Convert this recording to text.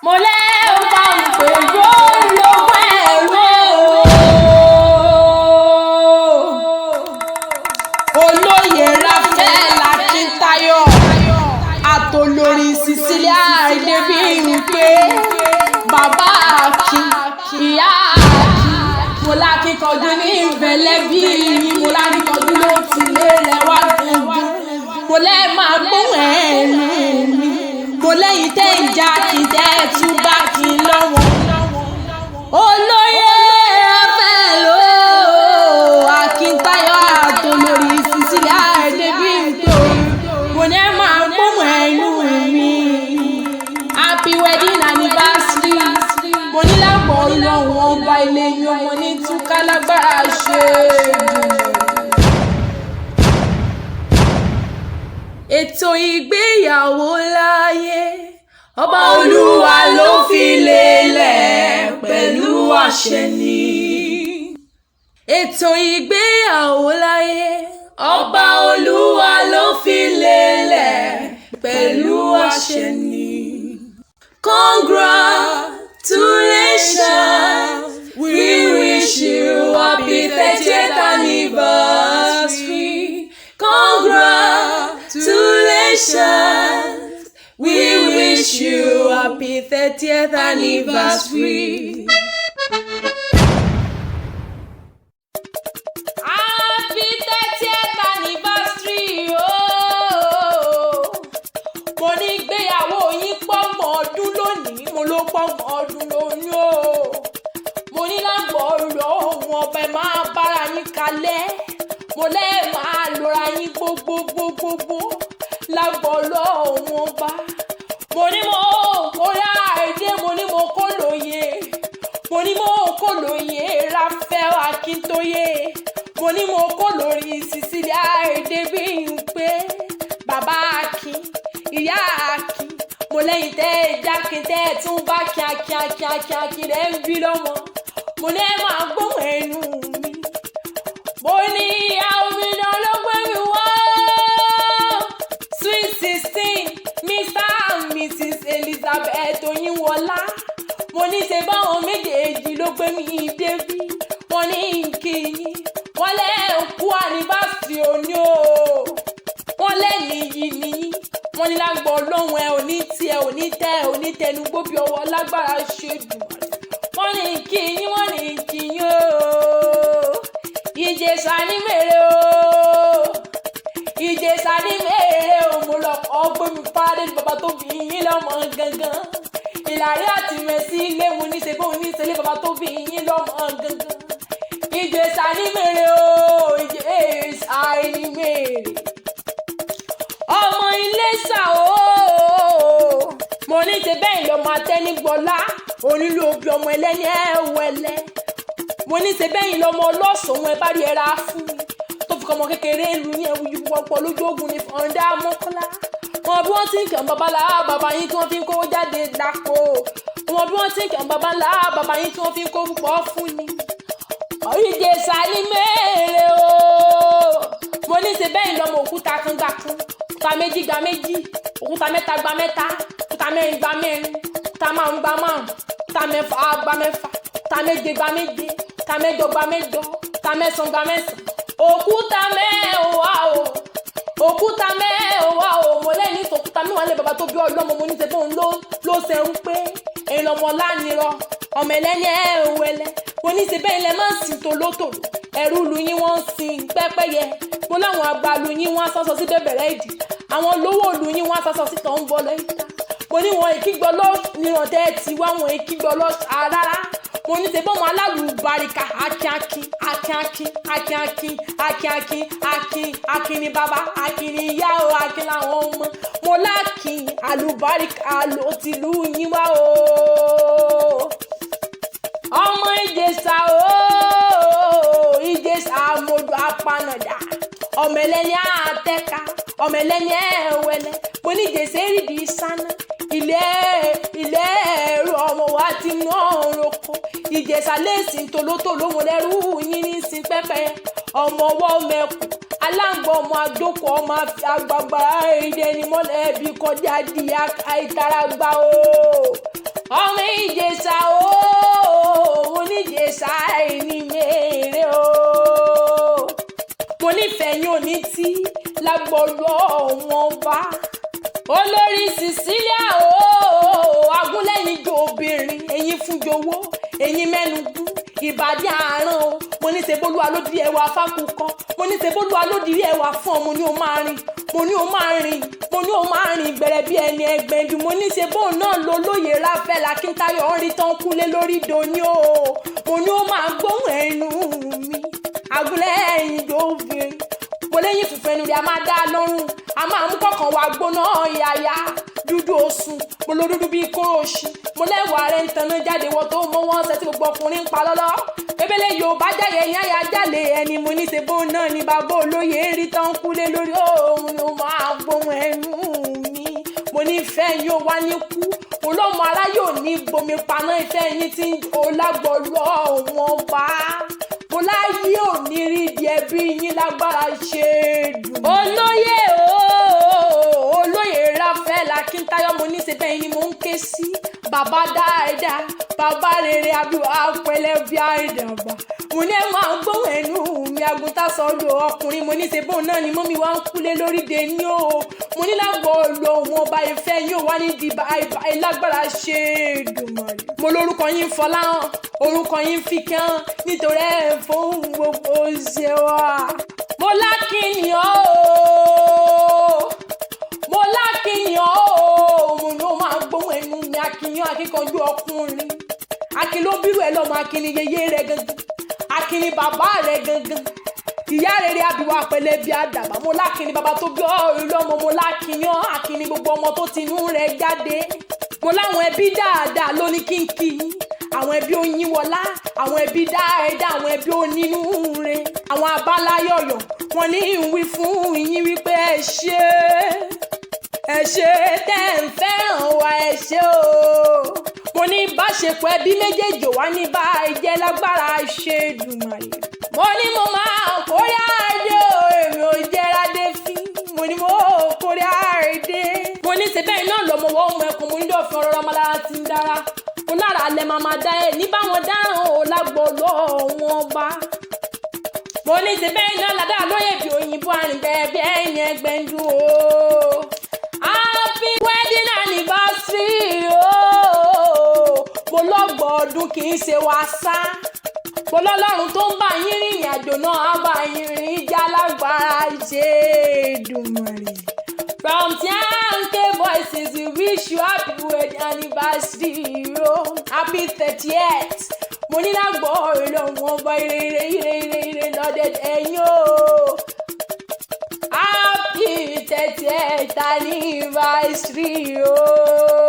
mo lẹ́ ó bá ń pè lówó ẹ̀rọ olóyè Raphael Akíntayọ̀ àtolórí Cecilia Adébíyìnpé bàbá Akin ìyá Akin mo lákìkanjú ní ìfẹ́lẹ́bí mo lákìkanjú ló ti lé rẹwà gbọ̀ngàn mo lẹ́ máa gbóhùn ẹnu mi mo lẹ́yìn tẹ́ ìjà kì í tẹ́ tún bá kì í lọ́wọ́ olóyè Raphael Akíntayọ̀ àtolórí Cecilia Adébíyìnpé mo ní máa gbóhùn ẹnu mi happy wedding anniversary mo ní lágbọ̀ ọlọ́run ọba ilé yín ọmọ ní túká lágbára ṣe ètò ìgbéyàwó láyé ọba olúwa ló fi lélẹ̀ pẹ̀lú àṣẹ ni. Ètò ìgbéyàwó láyé ọba olúwa ló fi lélẹ̀ pẹ̀lú àṣẹ ni. Congratulations, we wish you happy 30th anniversary. Congratulations, we wish you happy 30th anniversary. Happy 30th anniversary, oh! Mo ní ìgbéyàwó yín pọ́gbọ̀n ọdún lónìí, mo ló pọ́gbọ̀n ọdún lónìí o. Mo ní lágbọ̀ ọ̀rọ̀ ohun ọbẹ̀ máa bára yín kalẹ̀. Mo lẹ́ máa lọ́ra yín gbogbogbogbogbò lágbọ̀ ọlọ́run ọba. Mo ní mo kó láàdé, mo ní mo kó lóye. Mo ní mo kó lóye Raphael Akíntóyè. Mo ní mo kó lórí Cecilia Adébíyìnpé. Bàbá Akin, ìyá Akin. Mo lẹ́yìn tẹ́ ẹ jákin tẹ́ ẹ tún bá kíákíákíákí rẹ̀ ń bí lọ́mọ. Mo ní ẹ máa gbóhùn ẹnu mi. Mo ní àwọn mìíràn ló gbé mi wá. Sweet 16, Mr. and Mrs. Elizabeth Oyinwọlá. Mo ní ṣe báwọn méjèèjì ló gbé mi débí. Wọ́n ní kíyìn, wọ́n lẹ́ kú anniversary òní o. Wọ́n lẹ́ nìyí nìyí. Wọ́n ní lágbọ̀ ọlọ́run ẹ ò ní tiẹ̀ ò ní tẹ́ ò ní tẹnu gbóbi ọwọ́ lágbára ṣe dùn. Wọ́n ní kíyìn, wọ́n ní kíyìn o. Ìjẹ̀ṣà ní mèrè o. Ìjẹ̀ṣà ní mèrè o. Mo lọ kọ́ gbé mi pàdé bàbá tó bí yín lọ́mọ gangan. Ìlàrí àti mẹ́sì ilé mo ní ṣe bóun ní ṣẹlẹ̀ bàbá tó bí yín lọ́mọ gangan. Ìjẹ̀ṣà ní mèrè o. Ìjẹ̀ṣà ní mèrè. Ọmọ Iléṣà o. Mo ní ṣe bẹ́ẹ̀ lọ́mọ Atẹ́nigbọ́lá. Onílù òbí ọmọ ẹlẹ́ni ẹ̀wẹ̀lẹ́. Mo ní ṣe bẹ́ẹ̀ lọ́mọ ọlọ́sọ̀ọ́ ẹ bá rí ẹra fún mi. Tó fi kọ́ ọmọ kékeré ìlú yẹn wuyì pọ̀pọ̀ lójú ogun ní fọ̀ǹdà mọ́kànlá. Wọ́n bí wọ́n ti ń kàn bàbá yín tí wọ́n fi ń kó jáde lápò. Wọ́n bí wọ́n ti ń kàn bàbá yín tí wọ́n fi ń kó púpọ̀ fún ni. Ìjẹ̀ṣà ní mèrè o. Mo ní ṣe bẹ́ẹ̀ lọ́mọ òkúta kan gbà kan. Òkúta méjì gba méjì. Òkúta mẹ́ta gba mẹ́ta. Òkúta mẹ́rin gba mẹ́rin. Òkúta márùn gba márùn. Òkúta mẹ́fà gba mẹ́fà. Òkúta méje gba méje. Òkúta mẹ́jọ gba mẹ́jọ. Òkúta mẹ́sàn gba mẹ́sàn. Òkúta mẹ́wàá o. Òkúta mẹ́wàá o. Mo lẹ́yìn ní òkúta mẹ́wàá lé bàbá tó bí ọlọ́mọ. Mo ní ṣe fóun ló ṣe ń pé èèyàn ọmọ lánìrọ̀ ọmọ ẹlẹ́ni ẹ̀wẹ̀lẹ́. Mo ní ṣe bẹ́ẹ̀ lẹ́ máa ń sìn tòlótòló. Ẹ̀rú lu yín wọ́n ń sin pẹ́pẹ́yẹ. Mo láwọn àgbà lu yín wọ́n á sọ́sọ sí bẹ̀bẹ̀rẹ̀ ìdí. Àwọn olówó lu yín wọ́n á sọ́sọ sí tọ̀ ń bọ̀ lẹ́yìn. Mo ní wọn ìkígbọ́ nírọ̀tẹ́ ti wá wọn ìkígbọ́ rárá. Mo ní ṣe bọ́mọ alálùbáríkà Akin ni bàbá, Akin ni ìyá o, Akin làwọn ọmọ. Mo lákin àlùbáríkà ló ti lù yín wá o. Ọmọ Ìjẹ̀ṣà o. Ìjẹ̀ṣà àmọ̀dù apanàdà. Ọmọ ẹlẹ́ni àtẹ́ka. Ọmọ ẹlẹ́ni ẹ̀wẹ̀lẹ́. Mo ní Ìjẹ̀ṣà èrìdì sáná. Ilé ẹ̀rọ ọmọ wa ti ná ọ̀rọ̀kọ. Ìjẹ̀ṣà lẹ́sìn tòlótòló mo lẹ́rú yín ní sin pẹ́pẹ́. Ọmọ ọwọ́ mẹ́kù. Aláǹgbọ̀ ọmọ àdókò ọmọ àgbàgbà èdè ni mọ́lẹ́bí kọjá di àìtara gbà o. lágbọ̀ọ́lọ́ wọn bá. Olórí Cecilia agúnlẹ́yìn jo obìnrin ẹ̀yin fún jowó ẹ̀yin mẹ́nugún ìbàdí àárán o. Mo ní ṣe bólúwa ló di ẹwà fákùkọ, mo ní ṣe bólúwa ló di ẹwà fún ọ, mo ní o máa rìn, mo ní o máa rìn, mo ní o máa rìn gbẹ̀rẹ̀ bí ẹni ẹgbẹ̀dù. Mo ní ṣe bóun náà lo lóye Ráfẹ́lì Akíntayọ̀ ń rí tán kúlé lórí dòní o. Mo ní o máa gbóhùn ẹnu mi agúnlẹ́yìn jo obìnrin. Mo léyìn fùfẹ́ nu rẹ̀ a máa dá lọ́rùn, a máa mú kọ̀ọ̀kan wá gbóná yàyà dúdú oṣù. Mo lo dúdú bíi kóòṣì, mo lẹ́wọ̀ ààrẹ ń tanná jáde wọ́n tó mọ́ wọ́n ṣe tí gbogbo ọkùnrin ń pa lọ́lọ́. Bébélé Yorùbá jáde yáyà jálè ẹni. Mo ní ṣe bóun náà ni bàbá olóyè ń rí tán kúlé lórí òun ni ó máa gbóhùn ẹnu mi. Mo ní ìfẹ́ yóò wá ní kú, mo lọ́mọ ará yóò ní bomi paná ìfẹ́ yín tí ó lágbọ̀ọ́lọ́ wọn bá. Mo láyé ò ní rí di ẹbí yín lágbára ṣe dùn. Olóyè olóyè Ráfẹ́lì Akíntayọ̀, mo ní ṣe bẹ́ẹ̀ ni mo ń ké sí. Bàbá dáadáa, bàbá rere àbíwá pẹ̀lẹ́ bí àìdàgbà. Mo ní ẹ máa gbóhùn ẹnu mi àgùntàn sọ́dọ̀ ọkùnrin. Mo ní ṣe bóun náà ni mọ́mí wá ń kúlé lórí de ní o. Mo ní lágbọ̀ọ́lọ́ wọn ọba ìfẹ́ yóò wá ní di lágbára ṣe Èdùmàrè. Mo lórúkọ yín Fọláhàn, orúkọ yín Fíkẹ́hàn nítorí ẹ̀ fún gbogbo ṣe wá. Mo lákìyàn o, mo lákìyàn o. Mo ní o máa gbóhùn ẹnu mi akíyàn akíkanjú ọkùnrin. Akin ló bírú ẹ lọ́mọ, Akin ni yeye rẹ gangan, Akin ni bàbá rẹ gangan. Ìyá rere àbíwá pẹ̀lẹ́ bí àdàbà. Mo lákin ni bàbá tó bí ọ̀rọ̀ lọ́mọ, mo lákìyàn Akin ni gbogbo ọmọ tó ti inú rẹ̀ jáde. Mo láwọn ẹbí dáadáa lóní kínkì, àwọn ẹbí Oyínwọlá, àwọn ẹbí dáadáa, àwọn ẹbí onínúure, àwọn abáláyọ̀yọ̀. Wọ́n ní ìwí fún yín wípé ẹ ṣé tẹ́ ń fẹ́ràn wa, ẹ ṣé o. Mo ní ìbáṣepọ̀ ẹbí méjèèjì wá ní bá ìjẹ́ lágbára ṣe Èdùmàrè. Mo ní mo máa kórè àdé o, èmi ò jẹ́ra dé fín. Mo ní mo kórè àdé. Mo ní ṣe bẹ́ẹ̀ náà lọ́mọ wọ́n mọ ẹkùn, mo ní dọ̀fin ọ̀rọ̀ ọmọlára ti ń dára. Mo lára alẹ́ máa dá ẹ̀ ní báwọn dáràn ò lágbọ̀ọ́lọ́ wọn bá. Mo ní ṣe bẹ́ẹ̀ náà ládà lóye bí òyìnbó àrìnbẹ̀ bí ẹ̀yìn ẹgbẹ̀ndú o. Happy wedding anniversary o. Mo lọ́gbọ̀n ọdún kì í ṣe wàsá. Mo lọ́lọ́run tó ń bá yín rìnrìn àjò náà á bá yín rìn ìjà lágbára ṣe Èdùmàrè. From Tianke Voices, we wish you happy wedding anniversary o. Happy 30th. Mo ní lágbọ̀ọ́lọ́ wọn bá ire lọ́dẹ̀ ẹ̀yìn o. Happy 30th anniversary o.